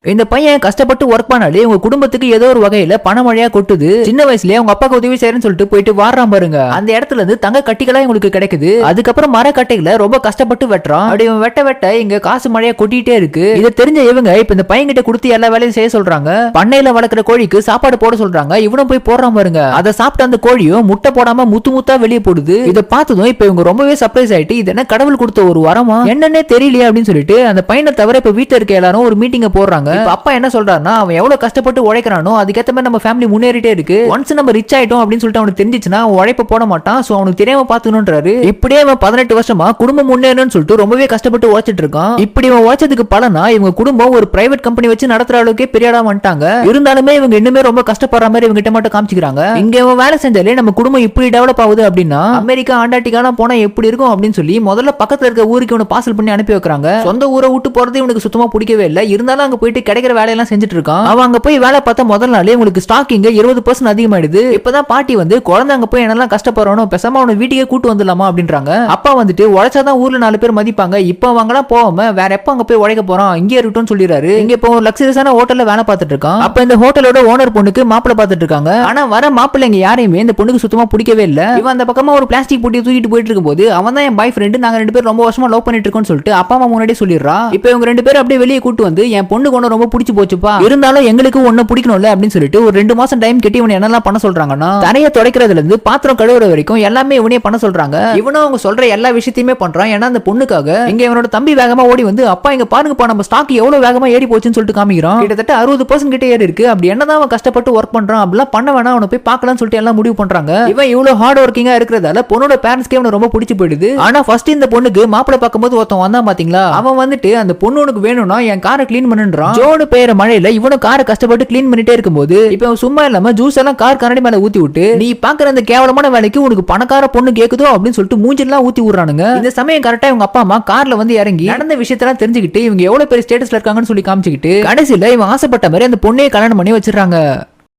இந்த பையன் கஷ்டப்பட்டு ஒர்க் பண்ணாலே உங்க குடும்பத்துக்கு ஏதோ ஒரு வகையில பண மழையா கொட்டுது. சின்ன வயசுலயே உங்க அப்பாக்கு உதவி செய்யறேன்னு சொல்லிட்டு போயிட்டு வாடுறான் பாருங்க. அந்த இடத்துல இருந்து தங்க கட்டிகளா உங்களுக்கு கிடைக்குது. அதுக்கப்புறம் மர கட்டைகளை ரொம்ப கஷ்டப்பட்டு வெட்டுறான். அப்படி வெட்ட வெட்ட இங்க காசு மழையா கொட்டிட்டே இருக்கு. இதை தெரிஞ்ச இவங்க இப்ப இந்த பையன் கிட்ட கொடுத்து எல்லா வேலையும் செய்ய சொல்றாங்க. பண்ணையில வளர்க்குற கோழிக்கு சாப்பாடு போட சொல்றாங்க. இவனும் போய் போடுறான் பாருங்க. அதை சாப்பிட்ட அந்த கோழியும் முட்டை போடாம முத்து முத்தா வெளியே போடுது. இதை பார்த்ததும் இப்ப இவங்க ரொம்பவே சர்ப்ரைஸ் ஆயிட்டு இது என்ன கடவுள் கொடுத்த ஒரு வரமா என்னன்னே தெரியலையே அப்படின்னு சொல்லிட்டு அந்த பையனை தவிர இப்ப வீட்டுல இருக்க எல்லாரும் ஒரு மீட்டிங்க போடுறாங்க. அப்பா என்ன சொல்றாருன்னா அவன் எவ்வளவு கஷ்டப்பட்டு உழைக்கிறானோ அதுக்கேற்ற மாதிரி நம்ம ஃபேமிலி முன்னேறிட்டே இருக்கு. ஒன்ஸ் நம்ம ரிச் ஆயிட்டோம் அப்படின்னு சொல்லிட்டு அவனுக்கு தெரிஞ்சிச்சுன்னா அவன் உழைப்ப போட மாட்டான். சோ அவனுக்கு தெரியாம பாத்துக்கணும்ன்றாரு. இப்படியே அவன் 18 வருஷமா குடும்பம் முன்னேறணும்னு சொல்லிட்டு ரொம்பவே கஷ்டப்பட்டு உழைச்சிட்டு இருக்கான். இப்படி அவன் உழைச்சதுக்கு பலனா இவங்க குடும்பம் ஒரு பிரைவேட் கம்பெனி வச்சு நடத்துற அளவுக்கே பெரிய ஆளா வந்துட்டாங்க. இருந்தாலுமே இவங்க இன்னுமே ரொம்ப கஷ்டப்படுற மாதிரி இவங்க கிட்ட மட்டும் காமிச்சிக்கிறாங்க. இங்க இவன் வேலை செஞ்சாலே நம்ம குடும்பம் இப்படி டெவலப் ஆகுது அப்படின்னா அமெரிக்கா அண்டார்டிகாலாம் போனா எப்படி இருக்கும் அப்படின்னு சொல்லி முதல்ல பக்கத்துல இருக்க ஊருக்கு இவனை பார்சல் பண்ணி அனுப்பி வைக்கிறாங்க. சொந்த ஊரை விட்டு போறது இவனுக்கு சுத்தமா பிடிக்கவே இல்லை. இருந்தாலும் அங்க போயிட்டு கிடைக்கிற வேலையெல்லாம் செஞ்சுட்டு இருக்கான். அவன் அங்க போய் வேலை பார்த்தா முதல் நாளே உங்களுக்கு ஸ்டாக்கிங் 20% அதிகமாயிடுது. இப்பதான் பாட்டி வந்து குழந்தை அங்க போய் என்னெல்லாம் கஷ்டப்படுறோம் பேசாம அவனை வீட்டுக்கே கூட்டு வந்துடலாமா அப்படின்றாங்க. அப்பா வந்துட்டு உழைச்சாதான் ஊர்ல 4 பேர் மதிப்பாங்க. இப்ப அவங்கலாம் போகாம வேற எப்ப அங்க போய் உழைக்க போறோம் இங்கே இருக்கட்டும் சொல்லிடுறாரு. இங்க இப்போ லக்ஸரியஸான ஹோட்டல்ல வேலை பார்த்துட்டு இருக்கான். அப்ப இந்த ஹோட்டலோட ஓனர் பொண்ணுக்கு மாப்பிள்ளை பார்த்துட்டு இருக்காங்க. ஆனா வர மாப்பிள்ளைங்க யாரையுமே இந்த பொண்ணுக்கு சுத்தமா பிடிக்கவே இல்ல. இவன் அந்த பக்கமா ஒரு பிளாஸ்டிக் பொட்டியை தூக்கிட்டு போயிட்டு இருக்கும்போது அவன் தான் என் பாய் ஃப்ரெண்டு, நாங்க 2 பேரும் ரொம்ப வருஷமா லவ் பண்ணிட்டு இருக்கோம்னு சொல்லிட்டு அப்பா அம்மா முன்னாடி சொல்லிடுறா. இப்ப இவங்க 2 பேரும் அப்படியே வெளியே கூட்டு வந்து என் பொண்ணு கொண்டு ரொம்ப பிடிச்சு போச்சுப்பா, இருந்தாலும் எங்களுக்கு ஒண்ணு பிடிக்கணும்ல அப்படின்னு சொல்லிட்டு ஒரு 2 மாசம் டைம் கட்டி இவனை என்னெல்லாம் பண்ண சொல்றாங்கன்னா தரையை துடைக்கிறதுல இருந்து பாத்திரம் கழுவுற வரைக்கும் எல்லாமே இவனே பண்ண சொல்றாங்க. இவனும் அவங்க சொல்ற எல்லா விஷயத்தையுமே பண்றான். ஏன்னா அந்த பொண்ணுக்காக இங்க இவனோட தம்பி வேகமா ஓடி வந்து அப்பா இங்க பாருங்கப்பா நம்ம ஸ்டாக் எவ்வளவு வேகமா ஏறி போச்சுன்னு சொல்லிட்டு காமிக்கிறான். கிட்டத்தட்ட 60% கிட்ட ஏறி இருக்கு. அப்படி என்னதான் அவன் கஷ்டப்பட்டு ஒர்க் பண்றான் அப்படிலாம் பண்ண வேணா அவனை போய் பார்க்கலாம்னு சொல்லிட்டு எல்லாம் முடிவு பண்றாங்க. இவன் இவ்வளவு ஹார்ட் ஒர்க்கிங்கா இருக்கிறதால பொண்ணோட பேரண்ட்ஸ்க்கே அவனை ரொம்ப பிடிச்சு போயிடுது. ஆனா ஃபர்ஸ்ட் இந்த பொண்ணுக்கு மாப்பிள்ளை பார்க்கும்போது ஒருத்தன் வந்தான் பாத்தீங்களா, அவன் வந்துட்டு அந்த பொண்ணு உனக்கு வேணும்னா என் காரை கிளீன் பண்ணுன்றான். ஜோடு பெயர மழையில இவனும் காரை கஷ்டப்பட்டு கிளீன் பண்ணிட்டே இருக்கும்போது இப்ப சும்மா இல்லாம ஜூஸ் எல்லாம் கார் கண்ணாடி மேல ஊத்தி விட்டு நீ பாக்குற அந்த கேவலமான வேலைக்கு உனக்கு பணக்கார பொண்ணு கேக்குதோ அப்படின்னு சொல்லிட்டு மூஞ்சிலாம் ஊத்தி விடுறானுங்க. இந்த சமயம் கரெக்டா இவங்க அப்பா அம்மா கார்ல வந்து இறங்கி நடந்த விஷயத்தெல்லாம் தெரிஞ்சுக்கிட்டு இவங்க எவ்வளவு பெரிய ஸ்டேட்டஸ்ல இருக்காங்கன்னு சொல்லி காமிச்சுக்கிட்டு கடைசியில இவன் ஆசைப்பட்ட மாதிரி அந்த பொண்ணையை கல்யாணம் பண்ணி வச்சிடறாங்க.